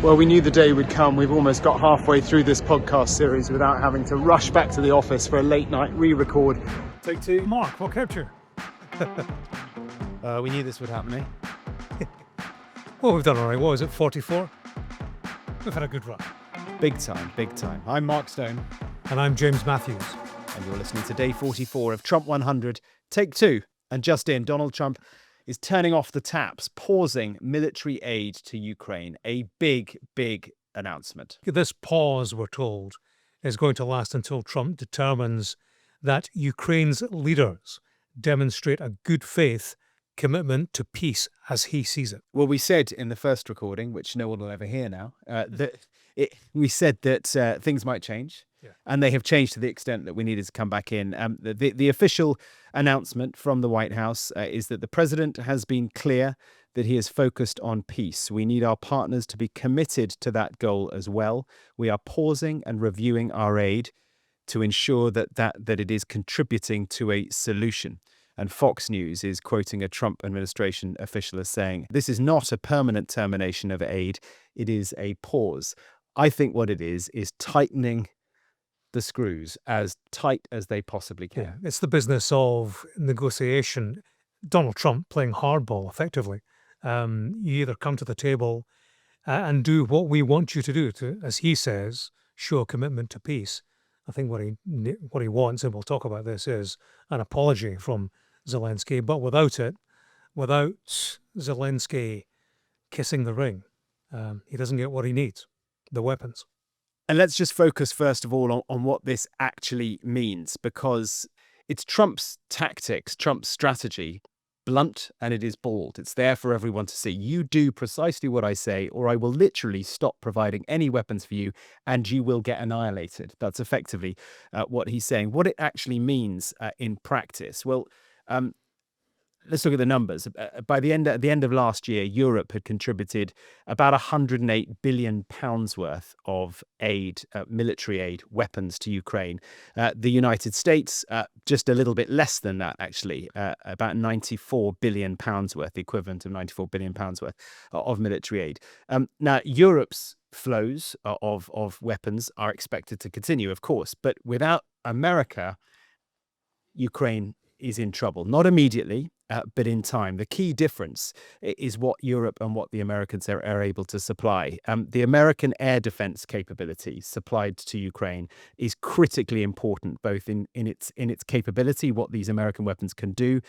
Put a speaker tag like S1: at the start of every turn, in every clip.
S1: Well, we knew the day would come. We've almost got halfway through this podcast series without having to rush back to the office for a late night re-record. Take two.
S2: Mark, what kept you?
S3: We knew this would happen, eh?
S2: Well, we've done all right. What was it, 44? We've had a good run.
S3: Big time, big time. I'm Mark Stone.
S2: And I'm James Matthews.
S3: And you're listening to day 44 of Trump 100, take two. And just in, Donald Trump is turning off the taps, pausing military aid to Ukraine. A big, big announcement.
S2: This pause, we're told, is going to last until Trump determines that Ukraine's leaders demonstrate a good faith commitment to peace as he sees it.
S3: Well, we said in the first recording, which no one will ever hear now, we said that things might change.
S2: Yeah.
S3: And they have changed to the extent that we needed to come back in. The official announcement from the White House is that the president has been clear that he is focused on peace. We need our partners to be committed to that goal as well. We are pausing and reviewing our aid to ensure that it is contributing to a solution. And Fox News is quoting a Trump administration official as saying, this is not a permanent termination of aid. It is a pause. I think what it is tightening the screws as tight as they possibly can.
S2: Yeah, it's the business of negotiation. Donald Trump playing hardball, effectively. You either come to the table and do what we want you to do, to, as he says, show a commitment to peace. I think what he wants, and we'll talk about this, is an apology from Zelenskyy. But without Zelenskyy kissing the ring, he doesn't get what he needs, the weapons.
S3: And let's just focus, first of all, on what this actually means, because it's Trump's tactics, Trump's strategy, blunt, and it is bald. It's there for everyone to see. You do precisely what I say, or I will literally stop providing any weapons for you, and you will get annihilated. That's effectively what he's saying. What it actually means in practice, well, let's look at the numbers. At the end of last year, Europe had contributed about £108 billion worth of aid, military aid, weapons to Ukraine. The United States, just a little bit less than that, actually, about £94 billion worth, the equivalent of £94 billion worth of military aid. Now, Europe's flows of weapons are expected to continue, of course, but without America, Ukraine is in trouble. Not immediately, but in time. The key difference is what Europe and what the Americans are able to supply. The American air defense capability supplied to Ukraine is critically important, both in its capability, what these American weapons can do,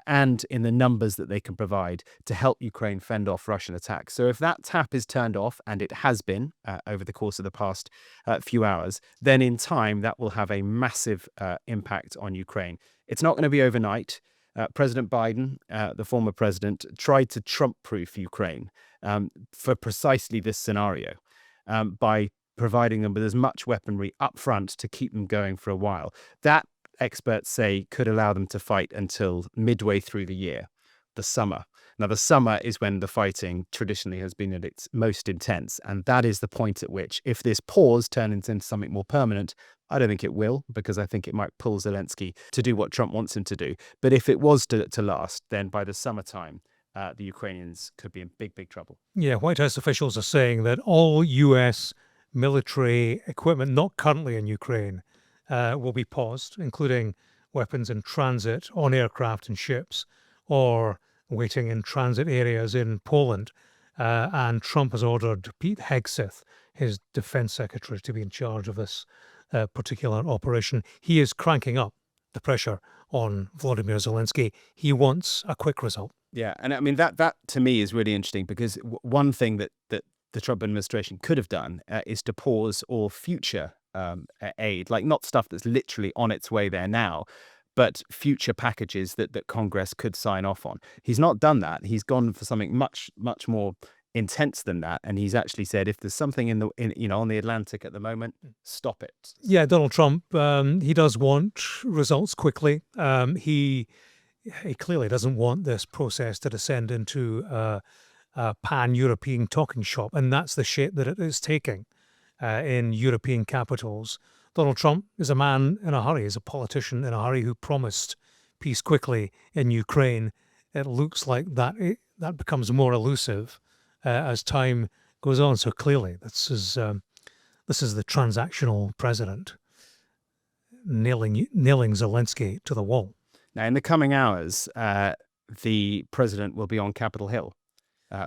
S3: and in the numbers that they can provide to help Ukraine fend off Russian attacks. So if that tap is turned off, and it has been over the course of the past few hours, then in time that will have a massive impact on Ukraine. It's not going to be overnight. President Biden, the former president, tried to Trump-proof Ukraine for precisely this scenario by providing them with as much weaponry up front to keep them going for a while. That, experts say, could allow them to fight until midway through the year, the summer. Now, the summer is when the fighting traditionally has been at its most intense, and that is the point at which, if this pause turns into something more permanent, I don't think it will, because I think it might pull Zelenskyy to do what Trump wants him to do. But if it was to last, then by the summertime, the Ukrainians could be in big, big trouble.
S2: Yeah, White House officials are saying that all U.S. military equipment not currently in Ukraine will be paused, including weapons in transit on aircraft and ships, or waiting in transit areas in Poland. And Trump has ordered Pete Hegseth, his defense secretary, to be in charge of this particular operation. He is cranking up the pressure on Volodymyr Zelenskyy. He wants a quick result.
S3: Yeah, and I mean, that to me is really interesting, because one thing that the Trump administration could have done is to pause all future aid, like not stuff that's literally on its way there now, but future packages that Congress could sign off on. He's not done that. He's gone for something much, much more intense than that, and he's actually said, if there's something on the Atlantic at the moment, stop it.
S2: Yeah, Donald Trump, he does want results quickly. He clearly doesn't want this process to descend into a pan-European talking shop, and that's the shape that it is taking in European capitals. Donald Trump is a man in a hurry, is a politician in a hurry who promised peace quickly in Ukraine. It looks like that becomes more elusive as time goes on so clearly. This is the transactional president nailing Zelensky to the wall.
S3: Now, in the coming hours, the president will be on Capitol Hill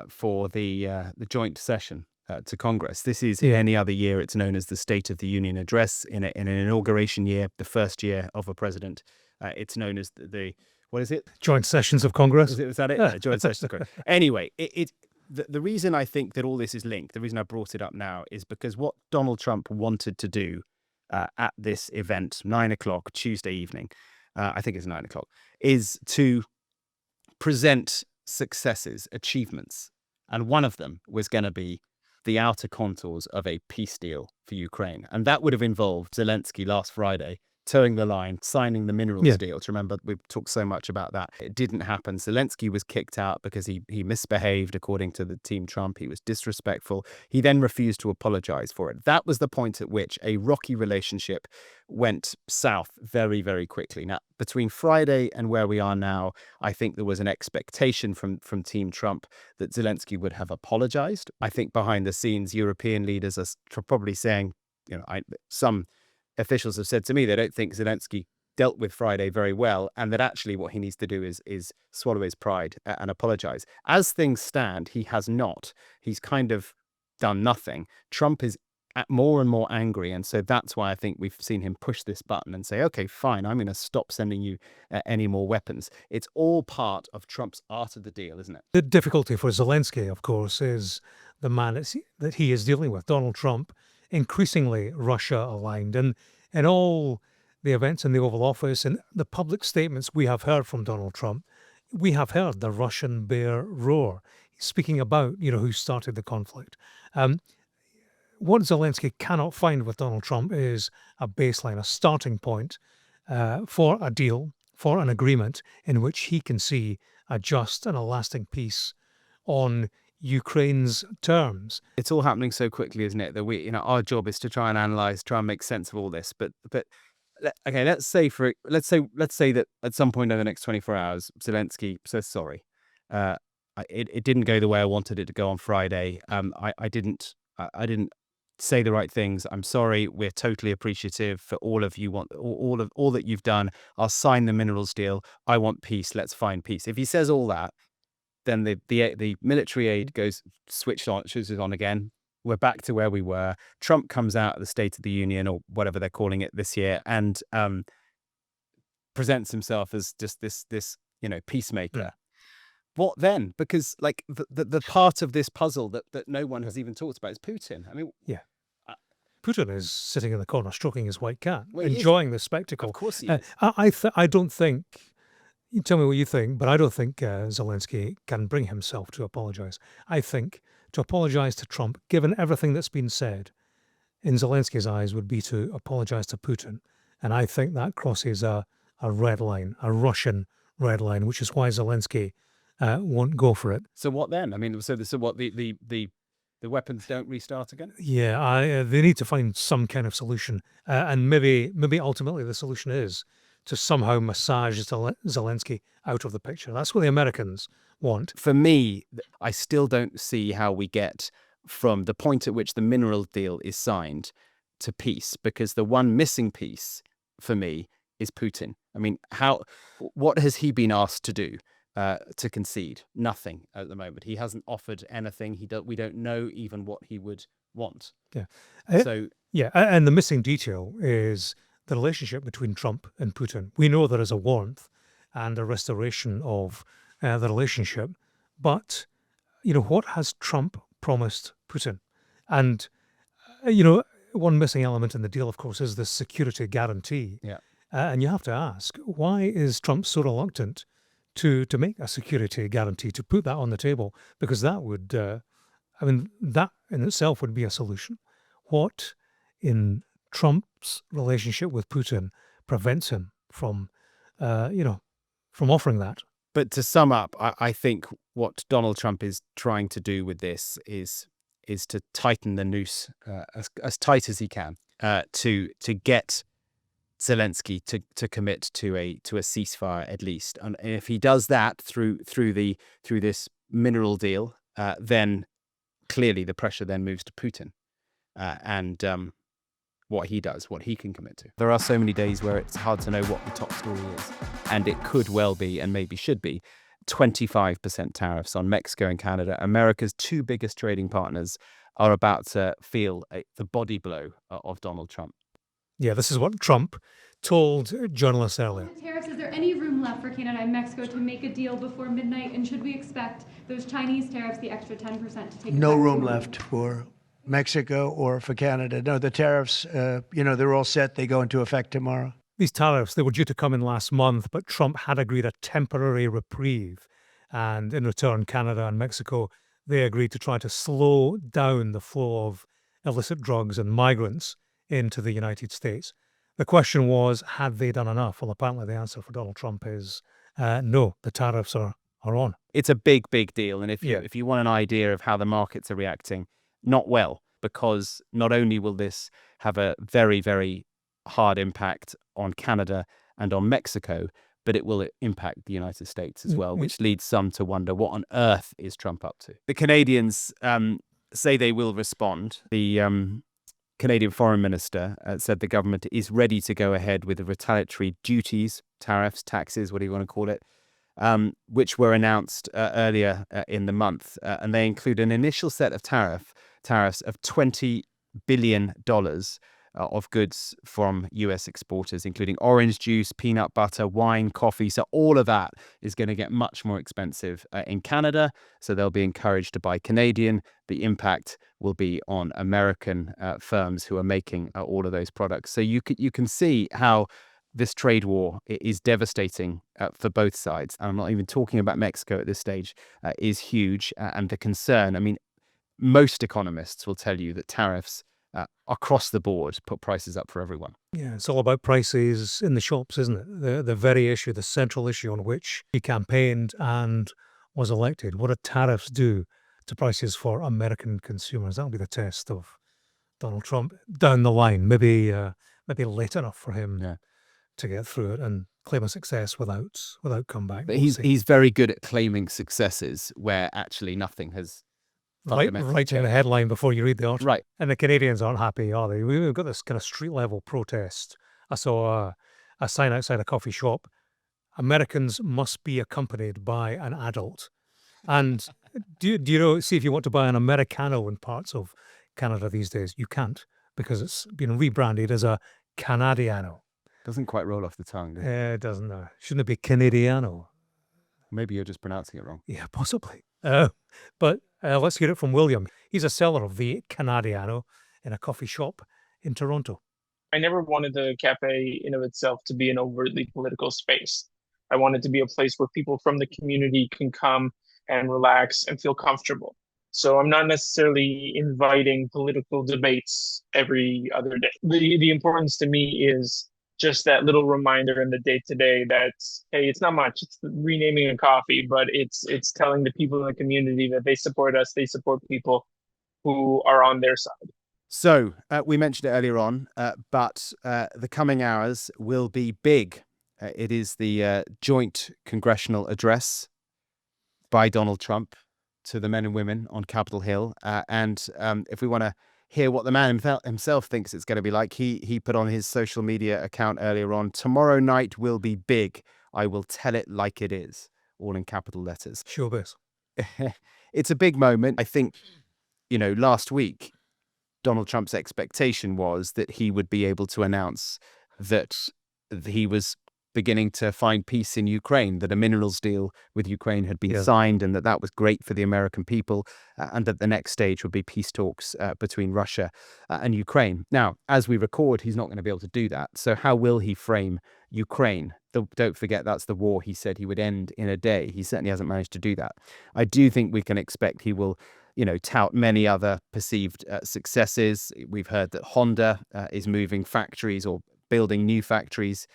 S3: for the joint session to Congress. This is, in any other year, it's known as the State of the Union Address. In an inauguration year, the first year of a president, it's known as the what is it?
S2: Joint sessions of Congress.
S3: Was that it? Yeah, joint sessions of Congress. Anyway, the reason I think that all this is linked, the reason I brought it up now, is because what Donald Trump wanted to do at this event, 9 o'clock Tuesday evening, I think it's 9 o'clock, is to present successes, achievements. And one of them was going to be the outer contours of a peace deal for Ukraine. And that would have involved Zelensky last Friday towing the line, signing the minerals deal. Do you remember we've talked so much about that? It didn't happen. Zelensky was kicked out because he misbehaved, according to the Team Trump. He was disrespectful. He then refused to apologize for it. That was the point at which a rocky relationship went south very, very quickly. Now, between Friday and where we are now, I think there was an expectation from Team Trump that Zelensky would have apologized. I think behind the scenes, European leaders are probably saying, some officials have said to me they don't think Zelensky dealt with Friday very well, and that actually what he needs to do is swallow his pride and apologize. As things stand, he has not. He's kind of done nothing. Trump is more and more angry, and so that's why I think we've seen him push this button and say, okay, fine, I'm going to stop sending you any more weapons. It's all part of Trump's art of the deal, isn't it?
S2: The difficulty for Zelensky, of course, is the man that he is dealing with, Donald Trump, increasingly Russia-aligned. And all the events in the Oval Office and the public statements we have heard from Donald Trump, we have heard the Russian bear roar, speaking about, who started the conflict. What Zelensky cannot find with Donald Trump is a baseline, a starting point for a deal, for an agreement in which he can see a just and a lasting peace on Ukraine's terms.
S3: It's all happening so quickly, isn't it? That our job is to try and analyze, try and make sense of all this. But okay, let's say that at some point over the next 24 hours, Zelensky says sorry. It didn't go the way I wanted it to go on Friday. I didn't say the right things. I'm sorry. We're totally appreciative for all of you all that you've done. I'll sign the minerals deal. I want peace. Let's find peace. If he says all that, then the military aid switches on again. We're back to where we were. Trump comes out at the State of the Union, or whatever they're calling it this year, and presents himself as just this peacemaker.
S2: Yeah.
S3: What then? Because the part of this puzzle that no one has even talked about is Putin. I mean,
S2: Putin is sitting in the corner stroking his white cat,
S3: Well,
S2: enjoying the spectacle.
S3: Of course he is.
S2: I don't think. You tell me what you think, but I don't think Zelensky can bring himself to apologize. I think to apologize to Trump, given everything that's been said, in Zelensky's eyes, would be to apologize to Putin. And I think that crosses a red line, a Russian red line, which is why Zelensky won't go for it.
S3: So what then? I mean, so what the weapons don't restart again?
S2: Yeah, they need to find some kind of solution, and maybe ultimately the solution is to somehow massage Zelensky out of the picture. That's what the Americans want.
S3: For me, I still don't see how we get from the point at which the mineral deal is signed to peace, because the one missing piece for me is Putin. I mean, what has he been asked to do? To concede? Nothing at the moment. He hasn't offered anything. We don't know even what he would want.
S2: Yeah.
S3: And
S2: the missing detail is the relationship between Trump and Putin. We know there is a warmth and a restoration of the relationship, but what has Trump promised Putin? And one missing element in the deal, of course, is the security guarantee.
S3: Yeah.
S2: And you have to ask, why is Trump so reluctant to make a security guarantee, to put that on the table? Because that would, that in itself would be a solution. What in Trump's relationship with Putin prevents him from offering that?
S3: But to sum up, I think what Donald Trump is trying to do with this is to tighten the noose as tight as he can to get Zelensky to commit to a ceasefire at least. And if he does that through this mineral deal, then clearly the pressure then moves to Putin and what he does, what he can commit to. There are so many days where it's hard to know what the top story is. And it could well be, and maybe should be, 25% tariffs on Mexico and Canada. America's two biggest trading partners are about to feel the body blow of Donald Trump.
S2: Yeah, this is what Trump told journalists earlier.
S4: Tariffs, is there any room left for Canada and Mexico to make a deal before midnight? And should we expect those Chinese tariffs, the extra 10%, to take
S5: No
S4: effect?
S5: room left for Mexico or for Canada. No, the tariffs, they're all set. They go into effect tomorrow.
S2: These tariffs, they were due to come in last month, but Trump had agreed a temporary reprieve. And in return, Canada and Mexico, they agreed to try to slow down the flow of illicit drugs and migrants into the United States. The question was, had they done enough? Well, apparently the answer for Donald Trump is no, the tariffs are on.
S3: It's a big, big deal. And if you want an idea of how the markets are reacting, not well, because not only will this have a very, very hard impact on Canada and on Mexico, but it will impact the United States as well, which leads some to wonder, what on earth is Trump up to? The Canadians say they will respond. The Canadian Foreign Minister said the government is ready to go ahead with the retaliatory duties, tariffs, taxes, what do you want to call it, which were announced earlier in the month. And they include an initial set of tariffs of $20 billion of goods from US exporters, including orange juice, peanut butter, wine, coffee. So all of that is going to get much more expensive in Canada. So they'll be encouraged to buy Canadian. The impact will be on American firms who are making all of those products. So you can see how this trade war is devastating for both sides. And I'm not even talking about Mexico at this stage, is huge. And the concern, I mean, most economists will tell you that tariffs across the board put prices up for everyone.
S2: Yeah, it's all about prices in the shops, isn't it? The very issue, the central issue on which he campaigned and was elected. What do tariffs do to prices for American consumers? That'll be the test of Donald Trump down the line. Maybe late enough for him to get through it and claim a success without comeback.
S3: But he's very good at claiming successes where actually nothing has.
S2: Right in the headline before you read the article.
S3: Right.
S2: And the Canadians aren't happy, are they? We've got this kind of street level protest. I saw a sign outside a coffee shop. Americans must be accompanied by an adult. And do you know, see, if you want to buy an Americano in parts of Canada these days, you can't, because it's been rebranded as a Canadiano.
S3: Doesn't quite roll off the tongue, does it?
S2: It doesn't. Shouldn't it be Canadiano?
S3: Maybe you're just pronouncing it wrong.
S2: Yeah, possibly. But let's hear it from William. He's a seller of the Canadiano in a coffee shop in Toronto.
S6: I never wanted the cafe in of itself to be an overtly political space. I wanted to be a place where people from the community can come and relax and feel comfortable. So I'm not necessarily inviting political debates every other day. The importance to me is just that little reminder in the day-to-day that, hey, it's not much. It's renaming a coffee, but it's telling the people in the community that they support us. They support people who are on their side.
S3: So we mentioned it earlier on, but the coming hours will be big. It is the joint congressional address by Donald Trump to the men and women on Capitol Hill. And if we want to hear what the man himself thinks it's going to be like, he put on his social media account earlier on, "Tomorrow night will be big. I will tell it like it is," all in capital letters.
S2: Showbiz.
S3: It's a big moment. I think, last week, Donald Trump's expectation was that he would be able to announce that he was beginning to find peace in Ukraine, that a minerals deal with Ukraine had been signed, and that was great for the American people, and that the next stage would be peace talks between Russia and Ukraine. Now, as we record, he's not going to be able to do that. So how will he frame Ukraine? Don't forget, that's the war he said he would end in a day. He certainly hasn't managed to do that. I do think we can expect he will tout many other perceived successes. We've heard that Honda is moving factories or building new factories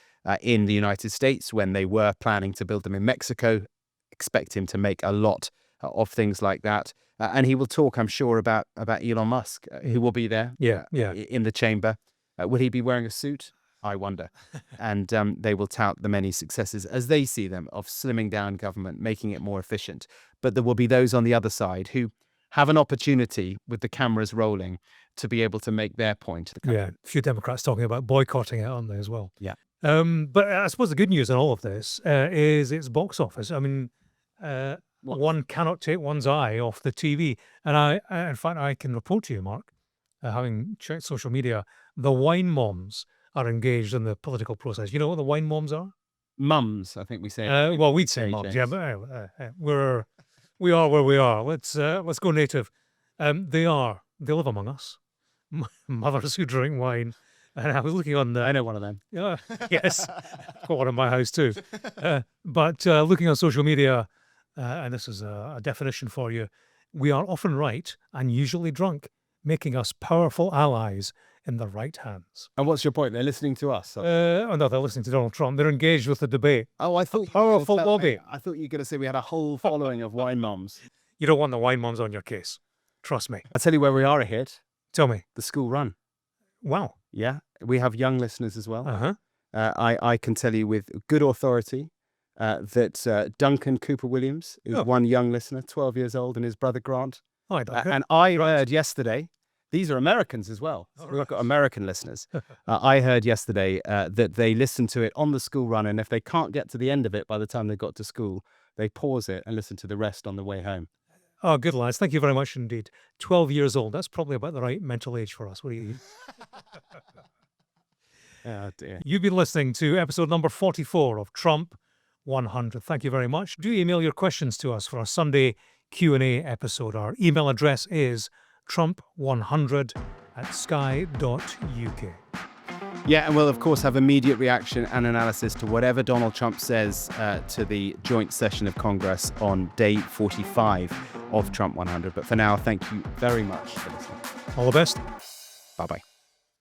S3: in the United States when they were planning to build them in Mexico. Expect him to make a lot of things like that. And he will talk, I'm sure, about Elon Musk, who will be there in the chamber. Will he be wearing a suit? I wonder. And they will tout the many successes as they see them of slimming down government, making it more efficient. But there will be those on the other side who have an opportunity with the cameras rolling to be able to make their point to the country.
S2: Yeah, a few Democrats talking about boycotting it, aren't they, as well?
S3: Yeah.
S2: But I suppose the good news in all of this is its box office. I mean, one cannot take one's eye off the TV. And in fact, I can report to you, Mark, having checked social media, the wine moms are engaged in the political process. You know what the wine moms are?
S3: Mums, I think we say.
S2: Well, we'd say moms, yeah, but we are where we are. Let's go native. They live among us. Mothers who drink wine. And I was looking on
S3: I know one of them.
S2: yes, got one in my house too. But looking on social media, and this is a definition for you, we are often right and usually drunk, making us powerful allies in the right hands.
S3: And what's your point? They're listening to us.
S2: Oh no, they're listening to Donald Trump. They're engaged with the debate.
S3: Oh, I thought
S2: Powerful lobby.
S3: I thought you were going to say we had a whole following of wine mums.
S2: You don't want the wine moms on your case. Trust me.
S3: I'll tell you where we are a hit.
S2: Tell me.
S3: The school run.
S2: Wow.
S3: Yeah, we have young listeners as well.
S2: Uh-huh.
S3: I can tell you with good authority that Duncan Cooper Williams is one young listener, 12 years old, and his brother Grant.
S2: Oh, I don't
S3: And I heard yesterday, these are Americans as well. So we've got American listeners. I heard yesterday that they listen to it on the school run, and if they can't get to the end of it by the time they got to school, they pause it and listen to the rest on the way home.
S2: Oh, good lads. Thank you very much indeed. 12 years old. That's probably about the right mental age for us. What do you think?
S3: Oh, dear.
S2: You've been listening to episode number 44 of Trump 100. Thank you very much. Do email your questions to us for our Sunday Q&A episode. Our email address is trump100@sky.uk.
S3: Yeah, and we'll, of course, have immediate reaction and analysis to whatever Donald Trump says to the joint session of Congress on day 45 of Trump 100. But for now, thank you very much for listening.
S2: All the best.
S3: Bye-bye.